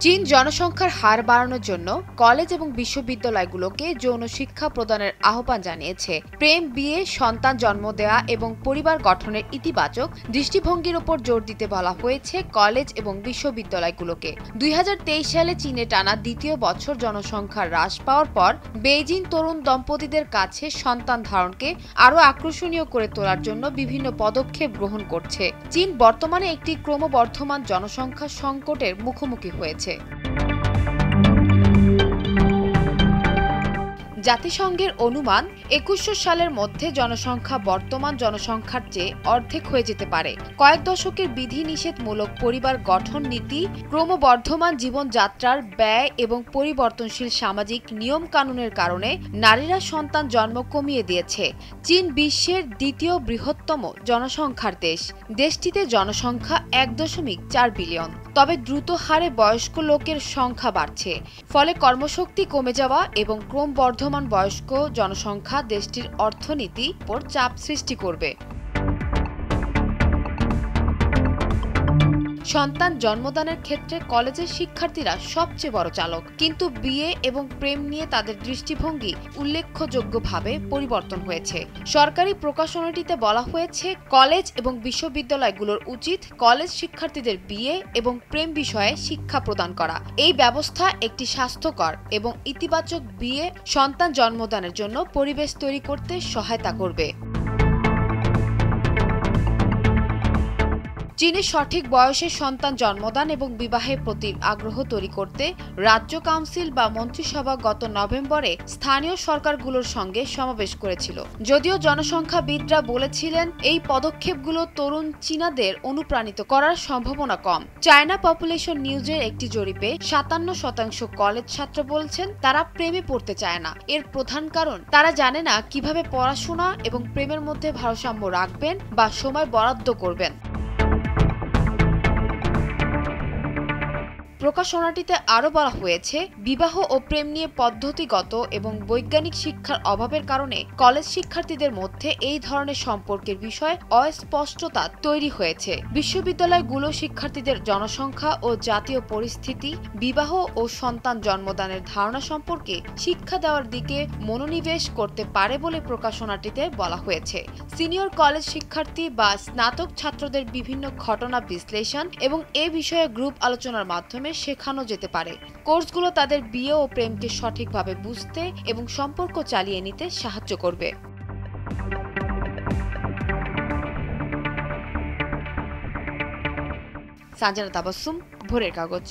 চীন জনসংখ্যার হার বাড়ানোর জন্য কলেজ এবং বিশ্ববিদ্যালয়গুলোকে যৌন শিক্ষা প্রদানের আহ্বান জানিয়েছে। প্রেম, বিয়ে, সন্তান জন্ম দেওয়া এবং পরিবার গঠনের ইতিবাচক দৃষ্টিভঙ্গির উপর জোর দিতে বলা হয়েছে কলেজ এবং বিশ্ববিদ্যালয়গুলোকে। 2023 সালে চীনে টানা দ্বিতীয় বছর জনসংখ্যা হ্রাস পাওয়ার পর বেইজিং তরুণ দম্পতিদের কাছে সন্তান ধারণকে আরও আকর্ষণীয় করে তোলার জন্য বিভিন্ন পদক্ষেপ গ্রহণ করছে। চীন বর্তমানে একটি ক্রমবর্ধমান জনসংখ্যা সংকটের মুখোমুখি হয়েছে। জাতিসংঘের অনুমান 2100 সালের মধ্যে জনসংখ্যা বর্তমান জনসংখ্যার চেয়ে অর্ধেক হয়ে যেতে পারে। কয়েক দশকের বিধিনিষেধমূলক পরিবার গঠন নীতি, ক্রমবর্ধমান জীবনযাত্রার ব্যয় এবং পরিবর্তনশীল সামাজিক নিয়ম কানুনের কারণে নারীরা সন্তান জন্ম কমিয়ে দিয়েছে। চীন বিশ্বের দ্বিতীয় বৃহত্তম জনসংখ্যার দেশ। দেশটিতে জনসংখ্যা 1.4 বিলিয়ন। তবে দ্রুত হারে বয়স্ক লোকের সংখ্যা বাড়ছে। ফলে কর্মশক্তি কমে যাওয়া এবং ক্রমবর্ধমান বয়স্ক জনসংখ্যা দেশটির অর্থনীতির উপর চাপ সৃষ্টি করবে। সন্তান জন্মদানের ক্ষেত্রে কলেজের শিক্ষার্থীরা সবচেয়ে বড় চালক, কিন্তু বিয়ে এবং প্রেম নিয়ে তাদের দৃষ্টিভঙ্গি উল্লেখযোগ্যভাবে পরিবর্তন হয়েছে। সরকারি প্রকাশনাটিতে বলা হয়েছে, কলেজ এবং বিশ্ববিদ্যালয়গুলোর উচিত কলেজ শিক্ষার্থীদের বিয়ে এবং প্রেম বিষয়ে শিক্ষা প্রদান করা। এই ব্যবস্থা একটি স্বাস্থ্যকর এবং ইতিবাচক বিয়ে সন্তান জন্মদানের জন্য পরিবেশ তৈরি করতে সহায়তা করবে। চীনে সঠিক বয়সে সন্তান জন্মদান এবং বিবাহের প্রতি আগ্রহ তৈরি করতে রাজ্য কাউন্সিল বা মন্ত্রিসভা গত নভেম্বরে স্থানীয় সরকারগুলোর সঙ্গে সমাবেশ করেছিল। যদিও জনসংখ্যাবিদরা বলেছিলেন এই পদক্ষেপগুলো তরুণ চীনাদের অনুপ্রাণিত করার সম্ভাবনা কম। চায়না পপুলেশন নিউজের একটি জরিপে 57% কলেজ ছাত্র বলছেন তারা প্রেমে পড়তে চায় না। এর প্রধান কারণ তারা জানে না কিভাবে পড়াশোনা এবং প্রেমের মধ্যে ভারসাম্য রাখবেন বা সময় বরাদ্দ করবেন। প্রকাশনাটিতে আরও বলা হয়েছে, বিবাহ ও প্রেম নিয়ে পদ্ধতিগত এবং বৈজ্ঞানিক শিক্ষার অভাবের কারণে কলেজ শিক্ষার্থীদের মধ্যে এই ধরনের সম্পর্কের বিষয়ে অস্পষ্টতা তৈরি হয়েছে। বিশ্ববিদ্যালয়গুলো শিক্ষার্থীদের জনসংখ্যা ও জাতীয় পরিস্থিতি, বিবাহ ও সন্তান জন্মদানের ধারণা সম্পর্কে শিক্ষা দেওয়ার দিকে মনোনিবেশ করতে পারে বলে প্রকাশনাটিতে বলা হয়েছে। সিনিয়র কলেজ শিক্ষার্থী বা স্নাতক ছাত্রদের বিভিন্ন ঘটনা বিশ্লেষণ এবং এ বিষয়ে গ্রুপ আলোচনার মাধ্যমে শেখানো যেতে পারে। কোর্সগুলো তাদের বিয়ে ও প্রেমকে সঠিকভাবে বুঝতে এবং সম্পর্ক চালিয়ে নিতে সাহায্য করবে। সানজানা তাবাসসুম, ভোরের কাগজ।